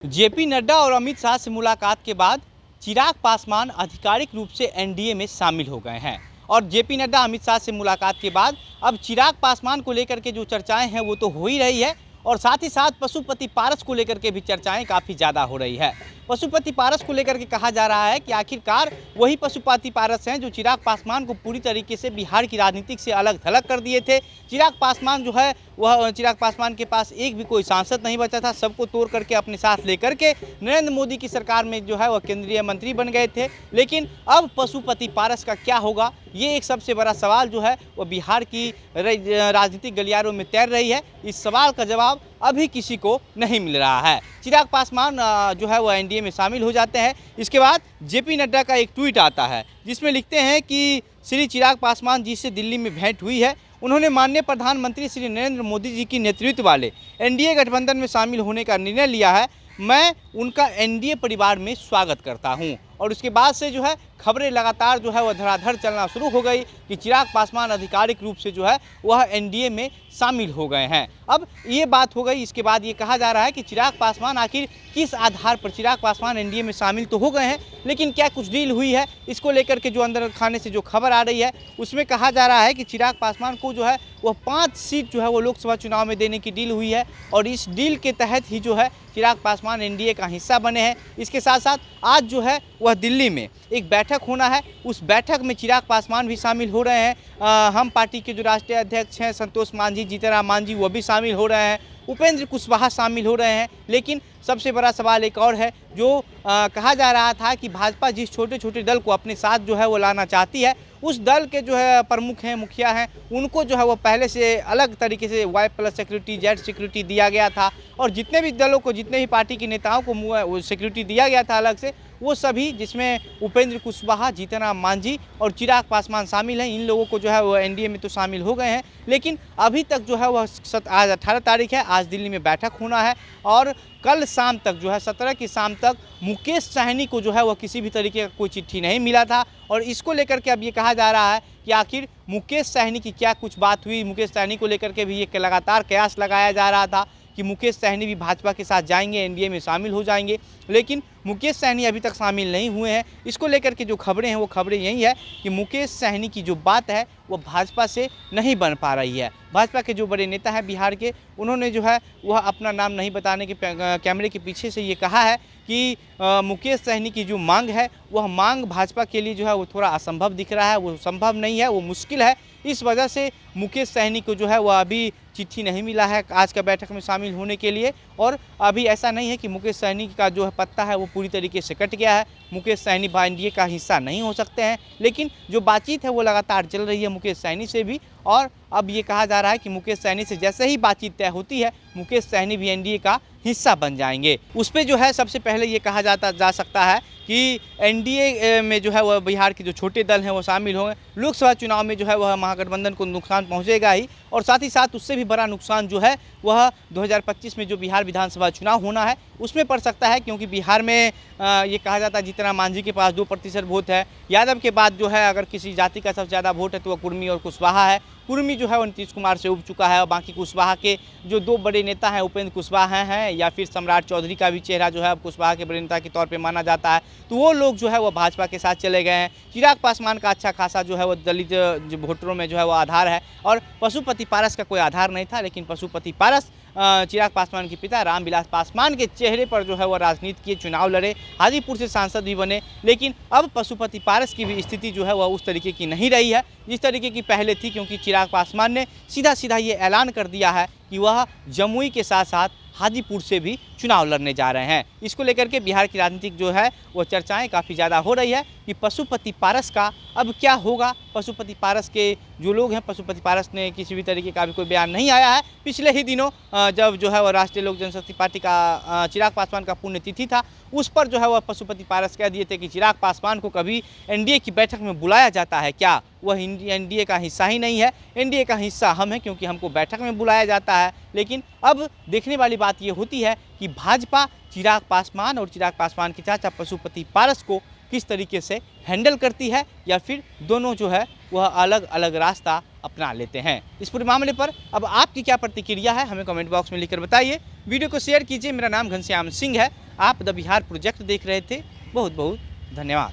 JP Nadda और अमित शाह से मुलाकात के बाद चिराग पासवान आधिकारिक रूप से एनडीए में शामिल हो गए हैं। और जेपी नड्डा अमित शाह से मुलाकात के बाद अब चिराग पासवान को लेकर के जो चर्चाएं हैं वो तो हो ही रही है, और साथ ही साथ पशुपति पारस को लेकर के भी चर्चाएं काफ़ी ज़्यादा हो रही है। पशुपति पारस को लेकर के कहा जा रहा है कि आखिरकार वही पशुपति पारस हैं जो चिराग पासवान को पूरी तरीके से बिहार की राजनीति से अलग थलग कर दिए थे। चिराग पासवान जो है वह चिराग पासवान के पास एक भी कोई सांसद नहीं बचा था, सबको तोड़ करके अपने साथ लेकर के नरेंद्र मोदी की सरकार में जो है वह केंद्रीय मंत्री बन गए थे। लेकिन अब पशुपति पारस का क्या होगा, ये एक सबसे बड़ा सवाल जो है वह बिहार की राजनीतिक गलियारों में तैर रही है। इस सवाल का जवाब अभी किसी को नहीं मिल रहा है। चिराग पासवान जो है वह एनडीए में शामिल हो जाते हैं। इसके बाद जेपी नड्डा का एक ट्वीट आता है जिसमें लिखते हैं कि श्री चिराग पासवान जी से दिल्ली में भेंट हुई है। उन्होंने माननीय प्रधानमंत्री श्री नरेंद्र मोदी जी की नेतृत्व वाले एनडीए गठबंधन में शामिल होने का निर्णय लिया है। मैं उनका एनडीए परिवार में स्वागत करता हूं। और उसके बाद से जो है खबरें लगातार जो है वह धड़ाधड़ चलना शुरू हो गई कि चिराग पासवान आधिकारिक रूप से जो है वह एनडीए में शामिल हो गए हैं। अब ये बात हो गई, इसके बाद ये कहा जा रहा है कि चिराग पासवान आखिर किस आधार पर, चिराग पासवान एनडीए में शामिल तो हो गए हैं लेकिन क्या कुछ डील हुई है, इसको लेकर के जो अंदर खाने से जो खबर आ रही है उसमें कहा जा रहा है कि चिराग पासवान को जो है वह 5 सीट जो है वो लोकसभा चुनाव में देने की डील हुई है। और इस डील के तहत ही जो है चिराग पासवान एनडीए का हिस्सा बने हैं। इसके साथ साथ आज जो है वह दिल्ली में एक बैठक होना है, उस बैठक में चिराग पासवान भी शामिल हो रहे हैं। हम पार्टी के जो राष्ट्रीय अध्यक्ष हैं संतोष मांझी, जीतनराम मांझी, वो भी शामिल हो रहे हैं। उपेंद्र कुशवाहा शामिल हो रहे हैं। लेकिन सबसे बड़ा सवाल एक और है जो कहा जा रहा था कि भाजपा जिस छोटे छोटे दल को अपने साथ जो है वो लाना चाहती है, उस दल के जो है प्रमुख हैं, मुखिया हैं, उनको जो है वो पहले से अलग तरीके से Y+ सिक्योरिटी, Z सिक्योरिटी दिया गया था। और जितने भी दलों को, जितने भी पार्टी के नेताओं को सिक्योरिटी दिया गया था अलग से, वो सभी, जिसमें उपेंद्र कुशवाहा, जीतनराम मांझी और चिराग पासवान शामिल हैं, इन लोगों को जो है वो एनडीए में तो शामिल हो गए हैं। लेकिन अभी तक जो है वह आज 18 तारीख है, आज दिल्ली में बैठक होना है। और कल शाम तक जो है 17 की शाम तक मुकेश सहनी को जो है वह किसी भी तरीके का कोई चिट्ठी नहीं मिला था। और इसको लेकर के अब ये कहा जा रहा है कि आखिर मुकेश सहनी की क्या कुछ बात हुई। मुकेश सहनी को लेकर के भी ये लगातार कयास लगाया जा रहा था कि मुकेश सहनी भी भाजपा के साथ जाएंगे, एनडीए में शामिल हो जाएंगे। लेकिन मुकेश सहनी अभी तक शामिल नहीं हुए हैं। इसको लेकर के जो खबरें हैं वो खबरें यही है कि मुकेश सहनी की जो बात है वो भाजपा से नहीं बन पा रही है। भाजपा के जो बड़े नेता हैं बिहार के, उन्होंने जो है वह अपना नाम नहीं बताने के कैमरे के पीछे से ये कहा है कि मुकेश सहनी की जो मांग है वह मांग भाजपा के लिए जो है वो थोड़ा असंभव दिख रहा है, वो संभव नहीं है, वो मुश्किल है। इस वजह से मुकेश सहनी को जो है वह अभी चिट्ठी नहीं मिला है आज का बैठक में शामिल होने के लिए। और अभी ऐसा नहीं है कि मुकेश सहनी का जो है पत्ता है वो पूरी तरीके से कट गया है। मुकेश सहनी एनडीए का हिस्सा नहीं हो सकते हैं, लेकिन जो बातचीत है वो लगातार चल रही है मुकेश सहनी से भी। और अब ये कहा जा रहा है कि मुकेश सहनी से जैसे ही बातचीत तय होती है मुकेश सहनी भी एनडीए का हिस्सा बन जाएंगे। उस पर जो है सबसे पहले ये कहा जा सकता है कि एनडीए में जो है वह बिहार के जो छोटे दल हैं वो शामिल होंगे। लोकसभा चुनाव में जो है वह महागठबंधन को नुकसान पहुंचेगा ही, और साथ ही साथ उससे भी बड़ा नुकसान जो है वह 2025 में जो बिहार विधानसभा चुनाव होना है उसमें पड़ सकता है। क्योंकि बिहार में ये कहा जाता है जीतनराम मांझी के पास 2% वोट है। यादव के बाद जो है अगर किसी जाति का सबसे ज़्यादा वोट है तो वह कुर्मी और कुशवाहा है। कुर्मी जो है वो नीतीश कुमार से उब चुका है, और बाकी कुशवाहा के जो 2 बड़े नेता हैं, उपेंद्र कुशवाहा हैं या फिर सम्राट चौधरी का भी चेहरा जो है अब कुशवाहा के बड़े नेता के तौर पे माना जाता है, तो वो लोग जो है वो भाजपा के साथ चले गए हैं। चिराग पासवान का अच्छा खासा जो है वो दलित वोटरों में जो है वो आधार है। और पशुपति पारस का कोई आधार नहीं था, लेकिन पशुपति पारस चिराग पासवान के पिता रामविलास पासवान के चेहरे पर जो है वह राजनीति किए, चुनाव लड़े, हाजीपुर से सांसद भी बने। लेकिन अब पशुपति पारस की भी स्थिति जो है वह उस तरीके की नहीं रही है जिस तरीके की पहले थी। क्योंकि चिराग पासवान ने सीधा सीधा ये ऐलान कर दिया है कि वह जमुई के साथ साथ हाजीपुर से भी चुनाव लड़ने जा रहे हैं। इसको लेकर के बिहार की राजनीतिक जो है वो चर्चाएं काफ़ी ज़्यादा हो रही है कि पशुपति पारस का अब क्या होगा। पशुपति पारस के जो लोग हैं, पशुपति पारस ने किसी भी तरीके का भी कोई बयान नहीं आया है। पिछले ही दिनों जब जो है वो राष्ट्रीय लोक जनशक्ति पार्टी का चिराग पासवान का पुण्यतिथि था, उस पर जो है वह पशुपति पारस कह दिए थे कि चिराग पासवान को कभी एनडीए की बैठक में बुलाया जाता है क्या, वह एनडीए का हिस्सा ही नहीं है, एनडीए का हिस्सा हम हैं क्योंकि हमको बैठक में बुलाया जाता है। लेकिन अब देखने वाली बात ये होती है कि भाजपा चिराग पासवान और चिराग पासवान के चाचा पशुपति पारस को किस तरीके से हैंडल करती है, या फिर दोनों जो है वह अलग अलग रास्ता अपना लेते हैं। इस पूरे मामले पर अब आपकी क्या प्रतिक्रिया है हमें कमेंट बॉक्स में लिखकर बताइए। वीडियो को शेयर कीजिए। मेरा नाम घनश्याम सिंह है। आप द बिहार प्रोजेक्ट देख रहे थे। बहुत बहुत धन्यवाद।